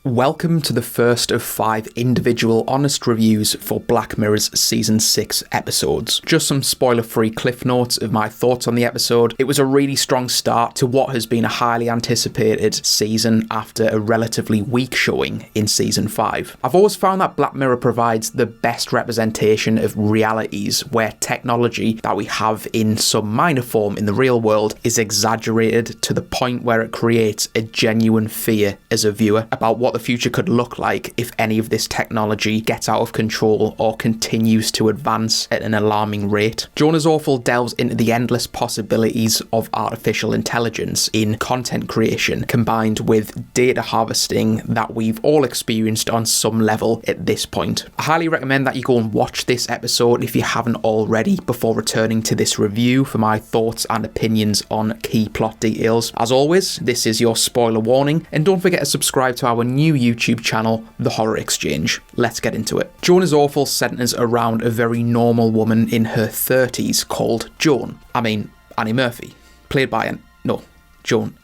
Welcome to the first of 5 individual honest reviews for Black Mirror's Season 6 episodes. Just some spoiler-free cliff notes of my thoughts on the episode. It was a really strong start to what has been a highly anticipated season after a relatively weak showing in Season 5. I've always found that Black Mirror provides the best representation of realities where technology that we have in some minor form in the real world is exaggerated to the point where it creates a genuine fear as a viewer about what the future could look like if any of this technology gets out of control or continues to advance at an alarming rate. Joan Is Awful delves into the endless possibilities of artificial intelligence in content creation, combined with data harvesting that we've all experienced on some level at this point. I highly recommend that you go and watch this episode if you haven't already before returning to this review for my thoughts and opinions on key plot details. As always, this is your spoiler warning, and don't forget to subscribe to our new YouTube channel, The Horror Exchange. Let's get into it. Joan Is Awful centres around a very normal woman in her 30s called Joan. Annie Murphy. Played by Joan.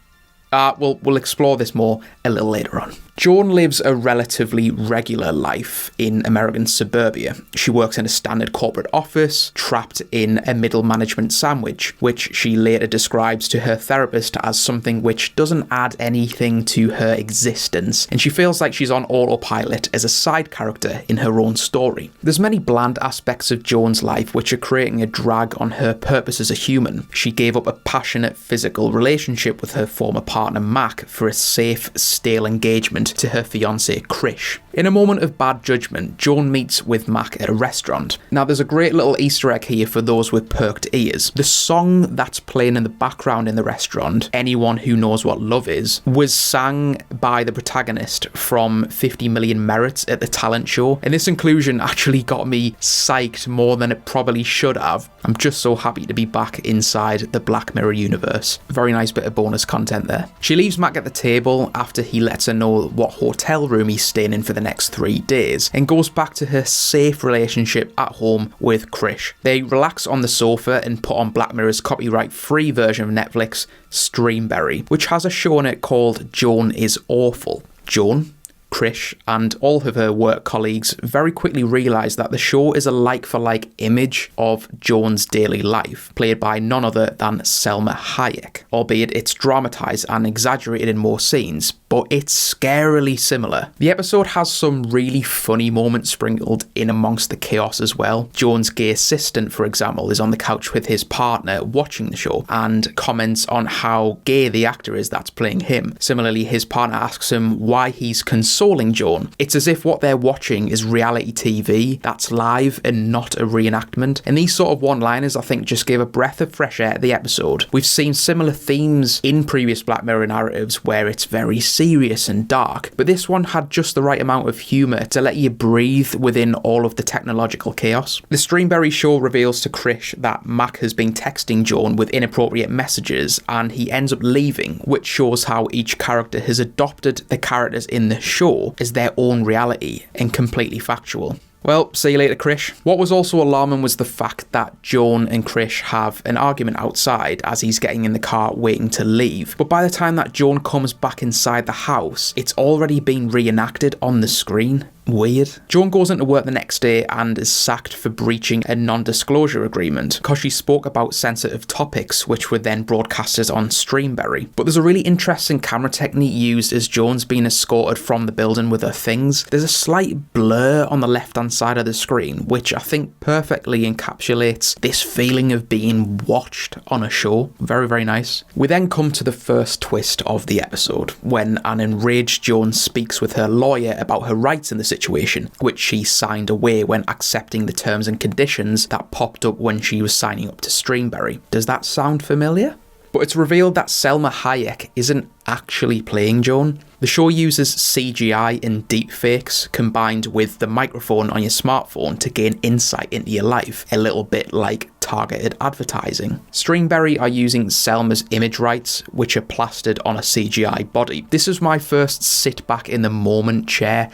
We'll explore this more a little later on. Joan lives a relatively regular life in American suburbia. She works in a standard corporate office, trapped in a middle management sandwich, which she later describes to her therapist as something which doesn't add anything to her existence, and she feels like she's on autopilot as a side character in her own story. There's many bland aspects of Joan's life which are creating a drag on her purpose as a human. She gave up a passionate physical relationship with her former partner Mac for a safe, stale engagement to her fiancé Krish. In a moment of bad judgment, Joan meets with Mac at a restaurant. Now there's a great little Easter egg here for those with perked ears. The song that's playing in the background in the restaurant, Anyone Who Knows What Love Is, was sang by the protagonist from 50 Million Merits at the talent show, and this inclusion actually got me psyched more than it probably should have. I'm just so happy to be back inside the Black Mirror universe. Very nice bit of bonus content there. She leaves Mac at the table after he lets her know what hotel room he's staying in for the next 3 days, and goes back to her safe relationship at home with Krish. They relax on the sofa and put on Black Mirror's copyright-free version of Netflix, Streamberry, which has a show in it called Joan Is Awful. Joan, Krish, and all of her work colleagues very quickly realise that the show is a like-for-like image of Joan's daily life, played by none other than Salma Hayek, albeit it's dramatised and exaggerated in more scenes, but it's scarily similar. The episode has some really funny moments sprinkled in amongst the chaos as well. Joan's gay assistant, for example, is on the couch with his partner watching the show and comments on how gay the actor is that's playing him. Similarly, his partner asks him why he's consoling Joan. It's as if what they're watching is reality TV that's live and not a reenactment. And these sort of one-liners, I think, just gave a breath of fresh air to the episode. We've seen similar themes in previous Black Mirror narratives where it's very serious and dark, but this one had just the right amount of humour to let you breathe within all of the technological chaos. The Streamberry show reveals to Krish that Mac has been texting Joan with inappropriate messages, and he ends up leaving, which shows how each character has adopted the characters in the show as their own reality and completely factual. Well, see you later, Krish. What was also alarming was the fact that Joan and Krish have an argument outside as he's getting in the car waiting to leave. But by the time that Joan comes back inside the house, it's already been reenacted on the screen. Weird. Joan goes into work the next day and is sacked for breaching a non-disclosure agreement because she spoke about sensitive topics which were then broadcasted on Streamberry. But there's a really interesting camera technique used as Joan's being escorted from the building with her things. There's a slight blur on the left-hand side of the screen, which I think perfectly encapsulates this feeling of being watched on a show. Very, very nice. We then come to the first twist of the episode, when an enraged Joan speaks with her lawyer about her rights in the situation, which she signed away when accepting the terms and conditions that popped up when she was signing up to Streamberry. Does that sound familiar? But it's revealed that Salma Hayek isn't actually playing Joan. The show uses CGI and deepfakes combined with the microphone on your smartphone to gain insight into your life, a little bit like targeted advertising. Streamberry are using Selma's image rights, which are plastered on a CGI body. This is my first sit back in the moment chair.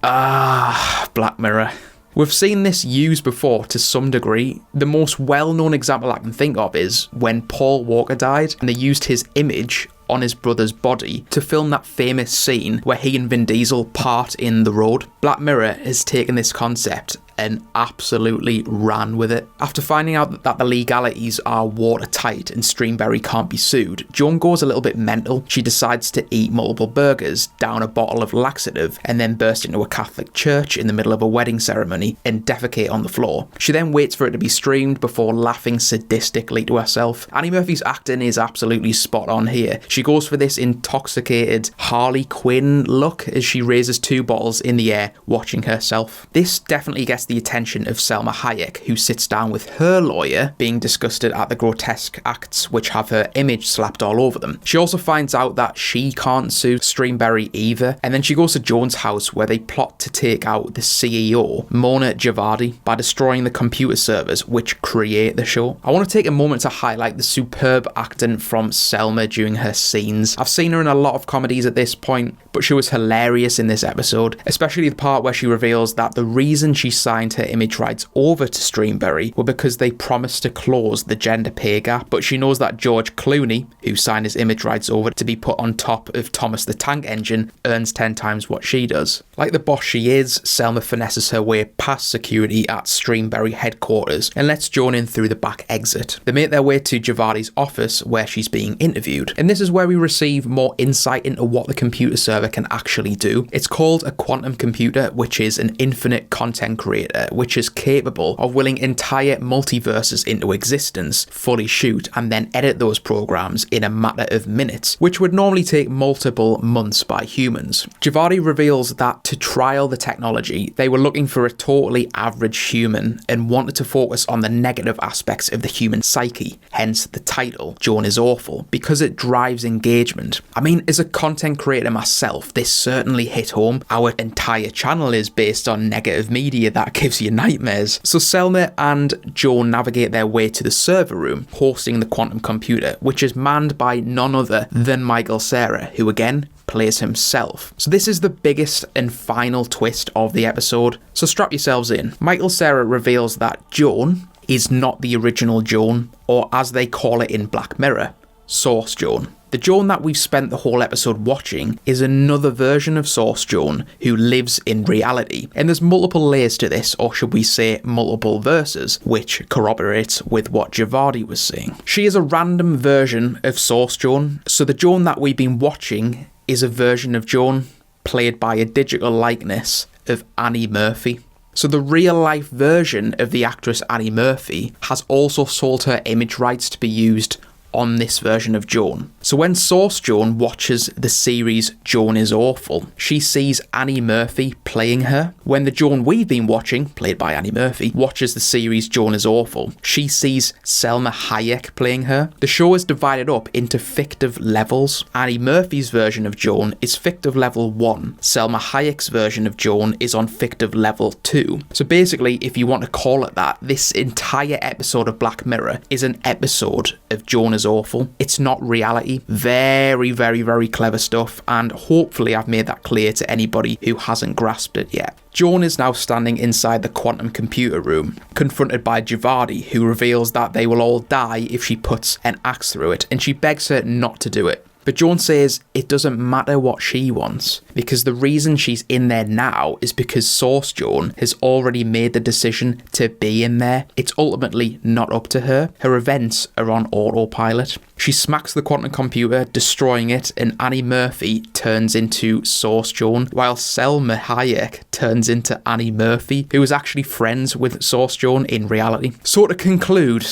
Black Mirror. We've seen this used before to some degree. The most well-known example I can think of is when Paul Walker died and they used his image on his brother's body to film that famous scene where he and Vin Diesel part in the road. Black Mirror has taken this concept and absolutely ran with it. After finding out that the legalities are watertight and Streamberry can't be sued, Joan goes a little bit mental. She decides to eat multiple burgers, down a bottle of laxative, and then burst into a Catholic church in the middle of a wedding ceremony and defecate on the floor. She then waits for it to be streamed before laughing sadistically to herself. Annie Murphy's acting is absolutely spot on here. She goes for this intoxicated Harley Quinn look as she raises 2 bottles in the air, watching herself. This definitely gets the attention of Salma Hayek, who sits down with her lawyer, being disgusted at the grotesque acts which have her image slapped all over them. She also finds out that she can't sue Streamberry either, and then she goes to Joan's house where they plot to take out the CEO, Mona Javadi, by destroying the computer servers which create the show. I want to take a moment to highlight the superb acting from Selma during her scenes. I've seen her in a lot of comedies at this point, but she was hilarious in this episode, especially the part where she reveals that the reason she signed her image rights over to Streamberry were because they promised to close the gender pay gap, but she knows that George Clooney, who signed his image rights over to be put on top of Thomas the Tank Engine, earns 10 times what she does. Like the boss she is, Selma finesses her way past security at Streamberry headquarters and lets Joan in through the back exit. They make their way to Javadi's office where she's being interviewed, and this is where we receive more insight into what the computer server can actually do. It's called a quantum computer, which is an infinite content creator, which is capable of willing entire multiverses into existence, fully shoot, and then edit those programs in a matter of minutes, which would normally take multiple months by humans. Javadi reveals that to trial the technology, they were looking for a totally average human and wanted to focus on the negative aspects of the human psyche, hence the title, Joan Is Awful, because it drives engagement. I mean, as a content creator myself, this certainly hit home. Our entire channel is based on negative media that gives you nightmares. So Selma and Joan navigate their way to the server room, hosting the quantum computer, which is manned by none other than Michael Cera, who again plays himself. So this is the biggest and final twist of the episode, so strap yourselves in. Michael Cera reveals that Joan is not the original Joan, or as they call it in Black Mirror, Source Joan. The Joan that we've spent the whole episode watching is another version of Source Joan who lives in reality. And there's multiple layers to this, or should we say multiple verses, which corroborates with what Javadi was saying. She is a random version of Source Joan, so the Joan that we've been watching is a version of Joan played by a digital likeness of Annie Murphy. So the real life version of the actress Annie Murphy has also sold her image rights to be used on this version of Joan. So when Source Joan watches the series Joan Is Awful, she sees Annie Murphy playing her. When the Joan we've been watching, played by Annie Murphy, watches the series Joan Is Awful, she sees Salma Hayek playing her. The show is divided up into fictive levels. Annie Murphy's version of Joan is fictive level 1. Salma Hayek's version of Joan is on fictive level 2. So basically, if you want to call it that, this entire episode of Black Mirror is an episode of Joan Is Awful. It's not reality. Very, very, very clever stuff, and hopefully I've made that clear to anybody who hasn't grasped it yet. Joan is now standing inside the quantum computer room, confronted by Javadi, who reveals that they will all die if she puts an axe through it, and she begs her not to do it. But Joan says it doesn't matter what she wants, because the reason she's in there now is because Source Joan has already made the decision to be in there. It's ultimately not up to her. Her events are on autopilot. She smacks the quantum computer, destroying it, and Annie Murphy turns into Source Joan, while Salma Hayek turns into Annie Murphy, who is actually friends with Source Joan in reality. So to conclude,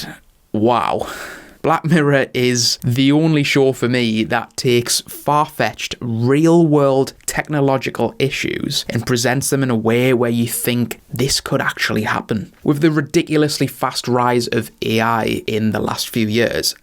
wow. Black Mirror is the only show for me that takes far-fetched, real-world technological issues and presents them in a way where you think this could actually happen. With the ridiculously fast rise of AI in the last few years,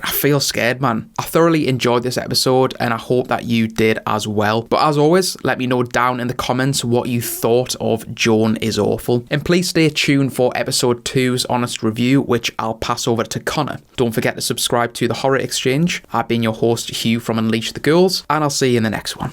I feel scared, man. I thoroughly enjoyed this episode and I hope that you did as well. But as always, let me know down in the comments what you thought of Joan Is Awful. And please stay tuned for episode 2's honest review, which I'll pass over to Connor. Don't forget to subscribe to The Horror Exchange. I've been your host, Hugh from Unleash the Ghouls, and I'll see you in the next one.